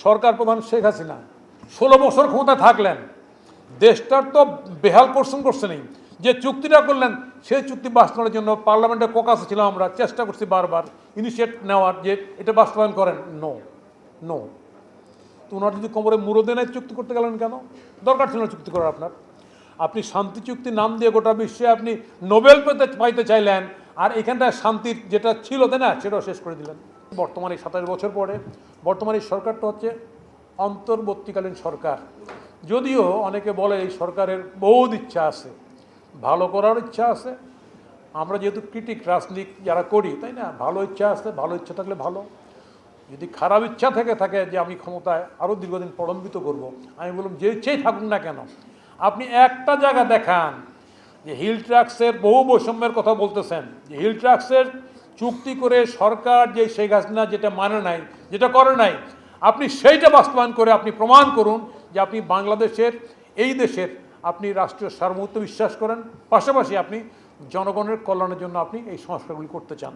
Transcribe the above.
সরকার প্রধান শেখ হাসিনা 16 বছর ক্ষমতায় থাকলেন, দেশটার তো বেহাল করছেনই। যে চুক্তিটা করলেন সেই চুক্তি বাস্তবায়নের জন্য পার্লামেন্টে ককাসে ছিলাম, আমরা চেষ্টা করছি বারবার ইনিশিয়েট নেওয়ার যে এটা বাস্তবায়ন করেন। No no. তো ওনার যদি কোমরে মুরদে নাই চুক্তি করতে গেলেন কেন? দরকার ছিল না চুক্তি করার আপনার। আপনি শান্তি চুক্তি নাম দিয়ে গোটা বিশ্বে আপনি নোবেল পাইতে চাইলেন, আর এখানটায় শান্তির যেটা ছিল তাই না সেটাও শেষ করে দিলেন। বর্তমানে 27 বছর পরে বর্তমানে এই সরকারটা হচ্ছে অন্তর্বর্তীকালীন সরকার। যদিও অনেকে বলে এই সরকারের বহুত ইচ্ছা আছে, ভালো করার ইচ্ছা আছে। আমরা যেহেতু ক্রিটিক রাজনীতি যারা করি তাই না, ভালো ইচ্ছা আছে, ভালো ইচ্ছা থাকলে ভালো। যদি খারাপ ইচ্ছা থাকে যে আমি ক্ষমতায় আরও দীর্ঘদিন প্রলম্বিত করব, আমি বললাম যে ইচ্ছেই থাকুন না কেন, আপনি একটা জায়গা দেখান যে হিল ট্রাক্সের বহু বৈষম্যের কথা বলতেছেন, যে হিল ট্রাক্সের চুক্তি করে সরকার যে শেখ হাসিনা যেটা মানে নাই, যেটা করে নাই, আপনি সেইটা বাস্তবায়ন করে আপনি প্রমাণ করুন যে আপনি বাংলাদেশের এই দেশের আপনি রাষ্ট্রীয় সার্বভৌমত্ব বিশ্বাস করেন, পাশাপাশি আপনি জনগণের কল্যাণের জন্য আপনি এই সংস্কারগুলি করতে চান।